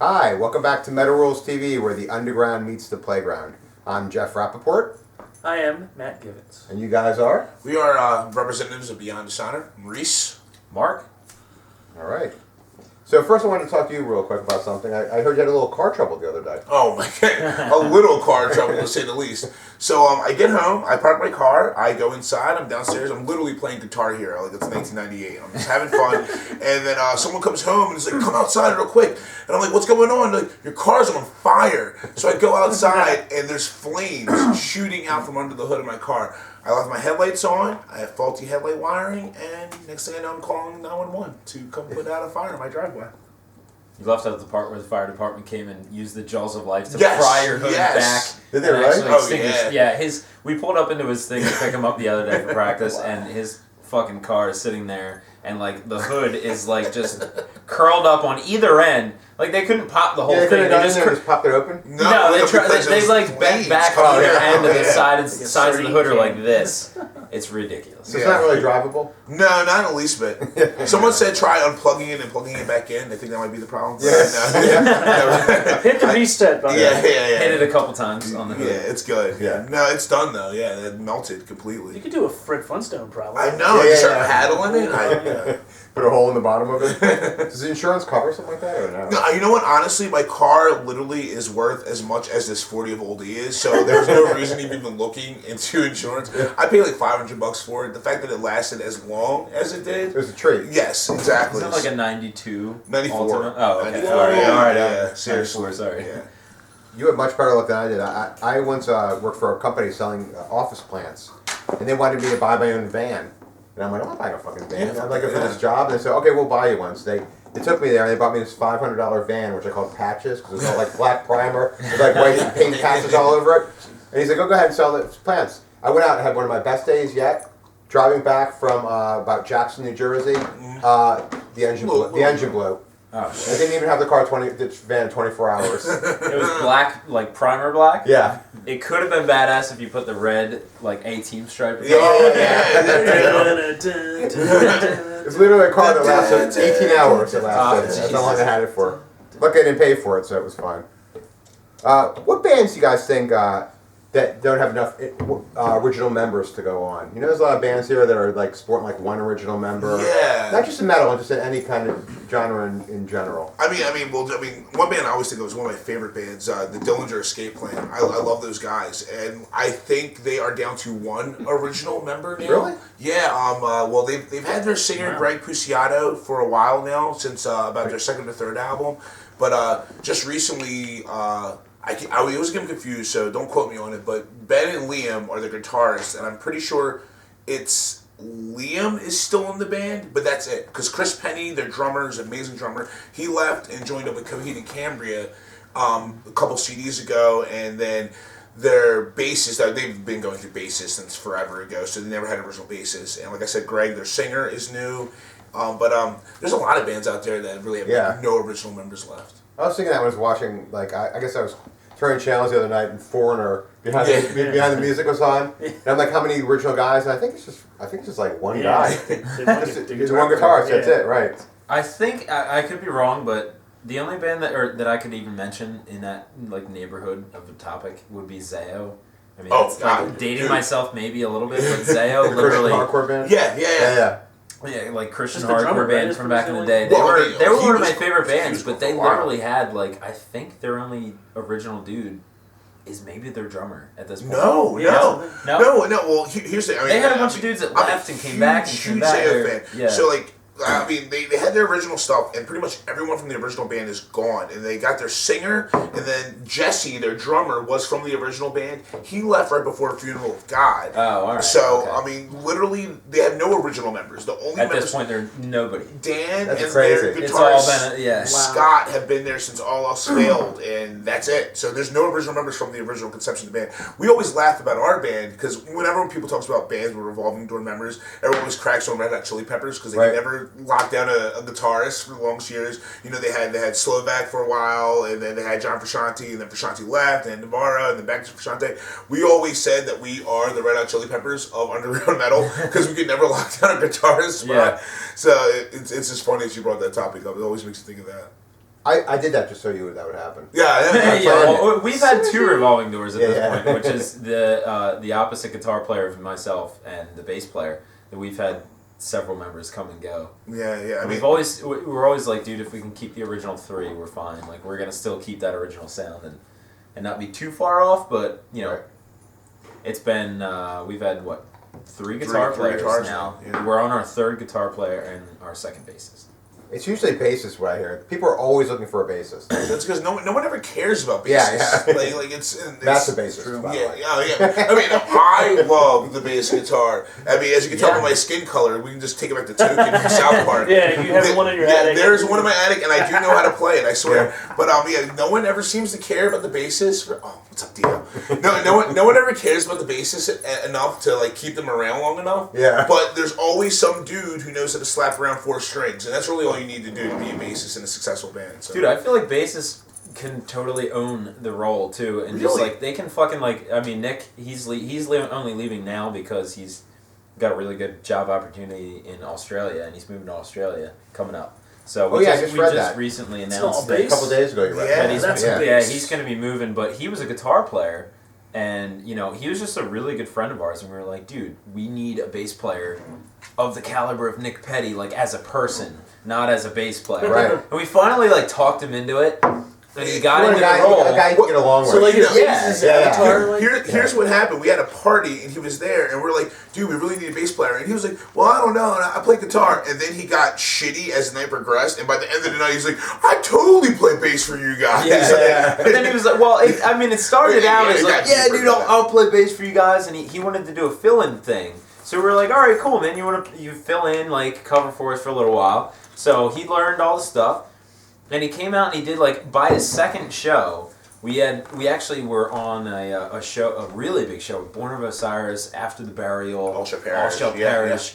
Hi, welcome back to Metal Rules TV, where the underground meets the playground. I'm Jeff Rappaport. I am Matt Givens. And you guys are? We are representatives of Beyond Dishonor. Maurice. Mark. All right. So first I wanted to talk to you real quick about something. I heard you had a little car trouble the other day. Oh my god, a little car trouble to say the least. So I get home, I park my car, I go inside, I'm downstairs, I'm literally playing Guitar Hero like it's 1998. I'm just having fun, and then someone comes home and is like, "Come outside real quick," and I'm like, "What's going on?" Like, "Your car's on fire." So I go outside and there's flames shooting out from under the hood of my car. I left my headlights on, I have faulty headlight wiring, and next thing I know I'm calling 911 to come put out a fire in my driveway. You left out the part where the fire department came and used the jaws of life to Yes, pry your hood yes. back. Did they really? Oh, yeah. Yeah, we pulled up into his thing to pick him up the other day for practice, and his fucking car is sitting there, and like the hood is like just curled up on either end. Like they couldn't pop the whole thing. They just popped it open? No, they like bent back on either end of the sides of the hood are like this. It's ridiculous. So it's not really drivable? No, not in the least bit. Someone said try unplugging it and plugging it back in. I think that might be the problem. Yeah. Hit the reset button. Yeah. Hit it a couple times on the hood. Yeah, it's good. Yeah. No, it's done though. Yeah, it melted completely. You could do a Fred Flintstone probably. I know. Yeah, You start yeah. paddling it. Put a hole in the bottom of it? Does the insurance cover something like that or no? No, you know what? Honestly, my car literally is worth as much as this 40 of oldie is, so there's no reason even looking into insurance. I paid like $500 for it. The fact that it lasted as long as it did. It was a treat. Yes, exactly. Is it like a 92? 94. Ultimate? Oh, okay. 94. All right. Yeah, seriously. 94, sorry. Yeah. You had much better luck than I did. I once worked for a company selling office plants, and they wanted me to buy my own van. And I'm like, I'm not buying a fucking van. I'm looking for this job. And they said, okay, we'll buy you one. So they took me there and they bought me this $500 van, which I called Patches, because it was all like black primer with like white paint patches all over it. And he's like, oh, go ahead and sell the plants. I went out and had one of my best days yet. Driving back from about Jackson, New Jersey, the engine blew. Oh, I shit. didn't even have the van 24 hours. It was black, like primer black. Yeah. It could have been badass if you put the red, like A-team stripe. Yeah. It's literally a car that lasted 18 hours. It lasted. That's how long I had it for. Luckily, I didn't pay for it, so it was fine. What bands do you guys think that don't have enough original members to go on? You know, there's a lot of bands here that are like sporting like one original member. Yeah. Not just in metal, just in any kind of genre in general. I mean, one band I always think of is one of my favorite bands, the Dillinger Escape Plan. I love those guys, and I think they are down to one original member now. Really? Yeah. Well, they've had their singer Greg Puciato for a while now, since about their second or third album, but just recently. I always get them confused, so don't quote me on it, but Ben and Liam are the guitarists, and I'm pretty sure it's Liam is still in the band, but that's it. Because Chris Penny, their drummer, is an amazing drummer. He left and joined up with Coheed and Cambria a couple CDs ago, and then their bassist, they've been going through bassists since forever ago, so they never had an original bassist. And like I said, Greg, their singer, is new. But there's a lot of bands out there that really have no original members left. I was thinking that when I was watching, like, I guess I was turning channels the other night and Foreigner behind the music was on. And I'm like, how many original guys? And I think it's just like one guy. There's one guitarist, that's it, right. I think, I could be wrong, but the only band that I could even mention in that like neighborhood of the topic would be Zayo. I mean, it's like dating myself maybe a little bit, but Zayo literally... hardcore band? Yeah. Yeah, like Christian Just the drummer, hardcore band right? from back in the day. Well, They were one of my was favorite bands, confused but they for a while. literally had like, I think their only original dude is maybe their drummer at this point. No. Well, here's the. I mean, They had a bunch of dudes that left and came back and came back. Fan. Yeah. So like, I mean, they had their original stuff, and pretty much everyone from the original band is gone. And they got their singer, and then Jesse, their drummer, was from the original band. He left right before Funeral of God. Oh, all right. So, okay. I mean, literally, they have no original members. The only At members, this point, they're nobody. Dan That's and crazy. their It's all guitarist been, Scott have been there since all else failed, and that's it. So there's no original members from the original conception of the band. We always laugh about our band, because whenever people talk about bands with revolving door members, everyone always cracks on Red Hot Chili Peppers, because they could never lock down a guitarist for the longest years. You know, they had Slovak for a while, and then they had John Frusciante, and then Frusciante left, and Navarro, and then back to Frusciante. We always said that we are the Red Hot Chili Peppers of underground metal, because we could never lock down a guitarist spot. Yeah. So it's just funny that you brought that topic up. It always makes you think of that. I did that just so that would happen. Yeah. Well, we've had 2 revolving doors at this point, which is the opposite guitar player of myself and the bass player. That we've had several members come and go. Yeah. I mean, we're always like, dude, if we can keep the original 3, we're fine. Like, we're gonna still keep that original sound and not be too far off. But it's been we've had 3 guitar players now. Yeah. We're on our 3rd guitar player and our 2nd bassist. It's usually bassist what I hear. People are always looking for a bassist. That's because no one ever cares about bassists. Yeah. Like it's That's a bassist. By the way. Yeah. I mean, I love the bass guitar. I mean, as you can tell by my skin color, we can just take it back to Token from South Park. Yeah, you have one in your attic. There's one in my attic, and I do know how to play it. I swear. Yeah. But no one ever seems to care about the bassist. What's up, Dio? No one ever cares about the bassist enough to like keep them around long enough. Yeah. But there's always some dude who knows how to slap around 4 strings, and that's really all you need to do to be a bassist in a successful band. So. Dude, I feel like bassists can totally own the role too, and just like they can fucking like. I mean, Nick, he's only leaving now because he's got a really good job opportunity in Australia, and he's moving to Australia coming up. So we just recently announced a couple days ago. You read that. He's going to be moving, but he was a guitar player, and he was just a really good friend of ours, and we were like, dude, we need a bass player of the caliber of Nick Petty, like as a person, not as a bass player. Right. And we finally like talked him into it. And he got into the role. A guy you can get along with. So like his bass is avatar. Here's what happened. We had a party and he was there, and we're like, dude, we really need a bass player. And he was like, well, I don't know. And I play guitar. And then he got shitty as the night progressed. And by the end of the night, he's like, I totally play bass for you guys. Yeah. But then he was like, well, it started out as like, yeah, dude, I'll play bass for you guys. And he wanted to do a fill-in thing. So we were like, all right, cool, man. You fill in, like, cover for us for a little while. So he learned all the stuff. And he came out and he did, like, by his 2nd show, we actually were on a show, a really big show, Born of Osiris, After the Burial, All Shall Perish.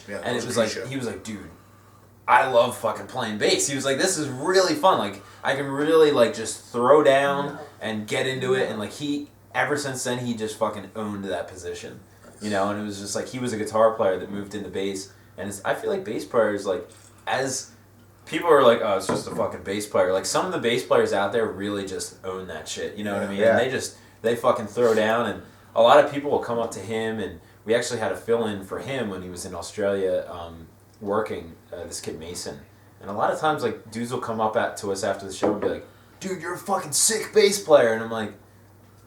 Yeah, and it was like, he was like, dude, I love fucking playing bass. He was like, this is really fun. Like, I can really, like, just throw down and get into it. And, like, ever since then, he just fucking owned that position. And it was just like, he was a guitar player that moved into bass. And I feel like bass players, like, as people are like, oh, it's just a fucking bass player. Like, some of the bass players out there really just own that shit. You know what I mean? Yeah. And they fucking throw down. And a lot of people will come up to him. And we actually had a fill-in for him when he was in Australia working, this kid Mason. And a lot of times, like, dudes will come up to us after the show and be like, dude, you're a fucking sick bass player. And I'm like,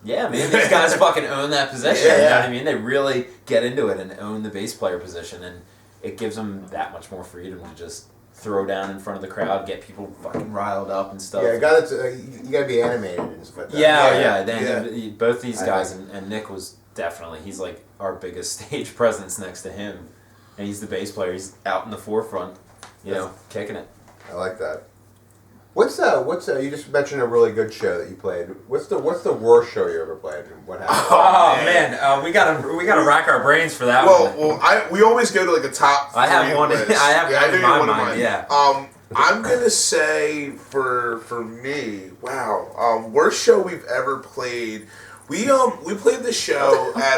yeah, man, these guys fucking own that position. Yeah. You know what I mean? They really get into it and own the bass player position. And it gives them that much more freedom to just throw down in front of the crowd, get people fucking riled up and stuff. Yeah, you gotta be animated and stuff like that. Yeah. Both these guys, and Nick was definitely, he's like our biggest stage presence next to him. And he's the bass player. He's out in the forefront, kicking it. I like that. What's you just mentioned a really good show that you played. What's the worst show you ever played? And what happened? Oh man, we gotta rack our brains for that one. Well, we always go to like a top 3 I have one. list. I have one in my mind. Yeah. I'm gonna say for me, wow, worst show we've ever played. We played the show at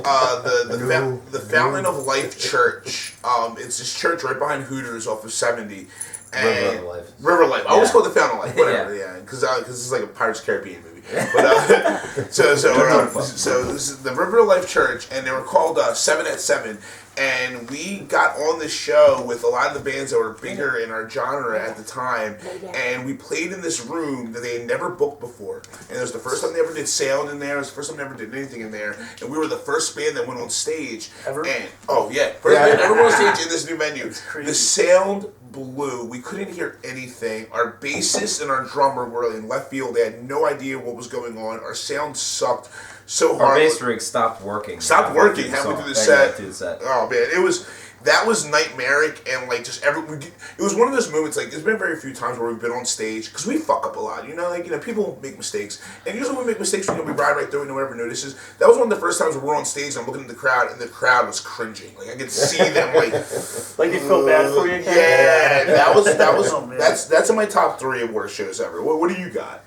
the Fountain of Life Church. It's this church right behind Hooters off of 70. River of Life. I always call it the Fountain of Life. Whatever. Because this is like a Pirates of the Caribbean movie. But so this is the River of Life Church, and they were called 7 at 7. And we got on the show with a lot of the bands that were bigger in our genre at the time, and we played in this room that they had never booked before. And it was the first time they ever did sound in there. It was the first time they ever did anything in there. And we were the first band that went on stage. Ever? And first band ever went on stage in this new venue. The sound blew. We couldn't hear anything. Our bassist and our drummer were in left field. They had no idea what was going on. Our sound sucked so hard. Our bass rig stopped working. Halfway through the set. Oh man, that was nightmaric, and like just it was one of those moments. Like, there's been very few times where we've been on stage because we fuck up a lot. People make mistakes, and usually when we make mistakes, we ride right through it, no one ever notices. That was one of the first times where we're on stage and I'm looking at the crowd, and the crowd was cringing. Like, I could see them like they felt bad for you. Yeah, that was that's in my top 3 of worst shows ever. What do you got?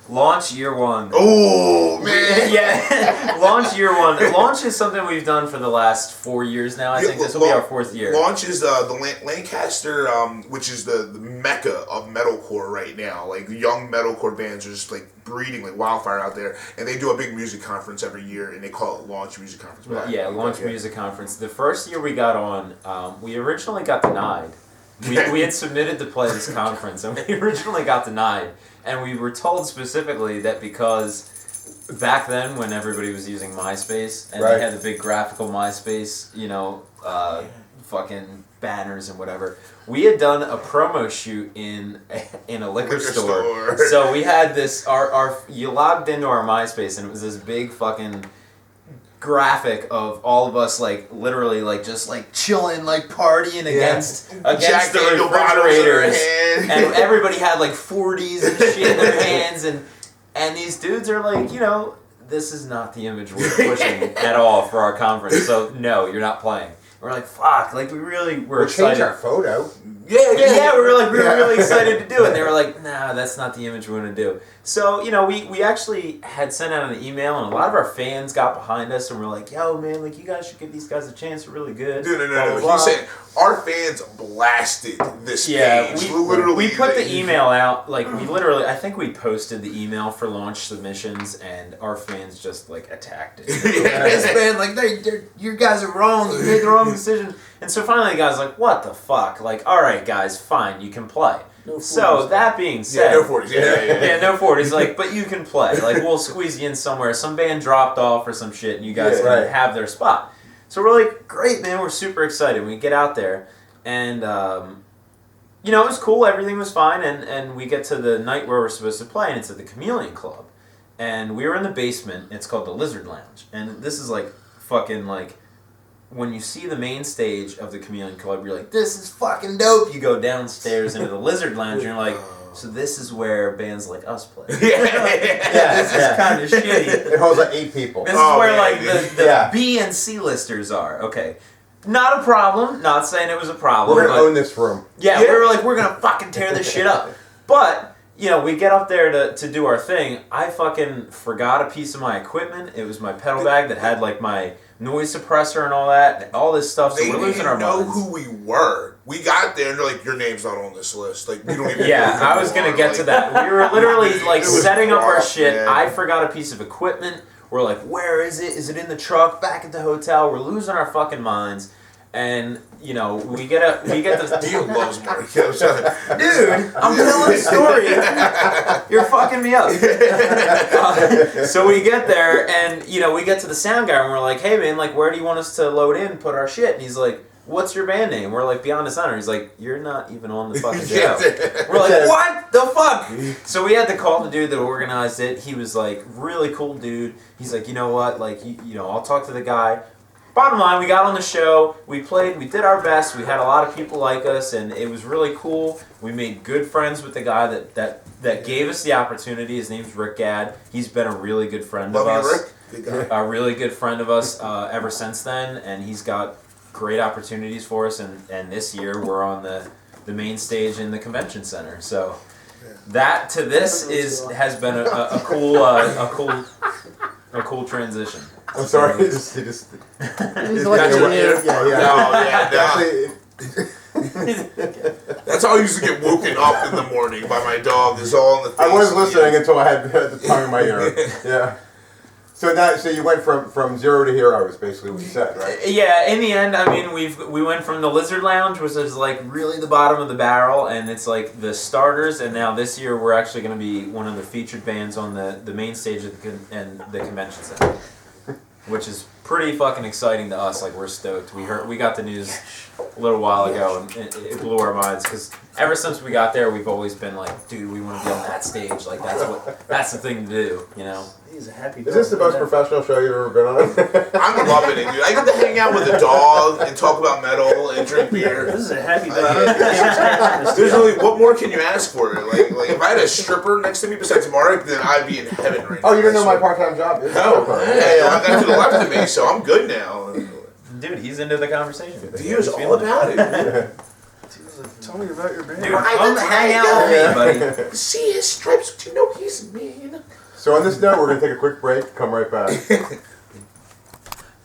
Launch year one. Oh man! Yeah, launch year one. Launch is something we've done for the last 4 years now. I think this will be our 4th year. Launch is the Lancaster, which is the mecca of metalcore right now. Like young metalcore bands are just like breeding like wildfire out there, and they do a big music conference every year, and they call it Launch Music Conference. Yeah, Launch Music Conference. The first year we got on, we originally got denied. We had submitted to play this conference, and we originally got denied. And we were told specifically that because back then, when everybody was using MySpace, and they had the big graphical MySpace, fucking banners and whatever, we had done a promo shoot in a liquor store. So we had this, you logged into our MySpace, and it was this big fucking graphic of all of us like literally like just like chilling like partying against the refrigerators, and everybody had like 40s and shit in their hands, and these dudes are like, this is not the image we're pushing at all for our conference, so no, you're not playing. We're like, fuck, like we really were excited. Change our photo. Yeah, we were really excited to do it. And they were like, nah, that's not the image we want to do. So, we actually had sent out an email, and a lot of our fans got behind us, and we're like, yo, man, like, you guys should give these guys a chance. They're really good. No. He's saying our fans blasted this page. We put the email out, like, I think we posted the email for launch submissions, and our fans just, like, attacked it. This band, like, you guys are wrong. You made the wrong decision. And so finally the guy's like, what the fuck? Like, all right, guys, fine, you can play. No 40s. So that being said... Yeah, no 40s. Yeah, no 40s. Like, but you can play. Like, we'll squeeze you in somewhere. Some band dropped off or some shit, and you guys can have their spot. So we're like, great, man, we're super excited. We get out there, and, it was cool. Everything was fine, and we get to the night where we're supposed to play, and it's at the Chameleon Club. And we were in the basement. It's called the Lizard Lounge. And this is, like, fucking, like... When you see the main stage of the Chameleon Club, you're like, this is fucking dope. You go downstairs into the Lizard Lounge, and you're like, so this is where bands like us play. This is kind of shitty. It holds like 8 people. This is where the B and C listers are. Okay. Not a problem. Not saying it was a problem. We're going to own this room. Yeah, we were like, we're going to fucking tear this shit up. But... we get up there to do our thing. I fucking forgot a piece of my equipment. It was my pedal bag that had like my noise suppressor and all this stuff. So we're losing our minds. They didn't know who we were. We got there and they're like, your name's not on this list. Like, we don't even know who I was going to get to that. We were literally like setting up our shit. Man. I forgot a piece of equipment. We're like, where is it? Is it in the truck? Back at the hotel? We're losing our fucking minds. And we get this. Neil loves Mark. Dude, I'm telling a story. You're fucking me up. So we get there, and we get to the sound guy, and we're like, "Hey, man, like, where do you want us to load in, put our shit?" And he's like, "What's your band name?" We're like, "Beyond Dishonor." He's like, "You're not even on the fucking show." We're like, "What the fuck?" So we had to call the dude that organized it. He was like, really cool dude. He's like, you know what? Like, I'll talk to the guy. Bottom line, we got on the show, we played, we did our best, we had a lot of people like us, and it was really cool. We made good friends with the guy that gave us the opportunity. His name's Rick Gadd. He's been a really good friend of us. Rick. Good guy. A really good friend of us ever since then, and he's got great opportunities for us, and this year we're on the main stage in the convention center. So that to this has been a cool transition. I'm sorry. He's watching you. That's how I used to get woken up in the morning by my dog. Is all in the face. I was listening until I had the tongue in my ear. Yeah. So you went from 0 to hero is basically what you said, right? Yeah. In the end, I mean, we went from the Lizard Lounge, which is like really the bottom of the barrel, and it's like the starters. And now this year, we're actually going to be one of the featured bands on the main stage of the convention center, which is pretty fucking exciting to us. Like, we're stoked. We got the news a little while ago, and it blew our minds, because ever since we got there, we've always been like, dude, we want to be on that stage. Like, that's the thing to do, He's a happy dog. Is this the most professional show you've ever been on? I'm loving it, dude. I get to hang out with a dog and talk about metal and drink beer. This is a happy dog. There's only, what more can you ask for? Like if I had a stripper next to me besides Mark, then I'd be in heaven right now. Oh, you didn't know my part-time job is? No. I got to the left of me, so I'm good now. Dude, he's into the conversation. He was all about it. Tell me about your band. Dude, come hang out with me, buddy. See his stripes, but you know he He's mean. So on this note, we're going to take a quick break. Come right back.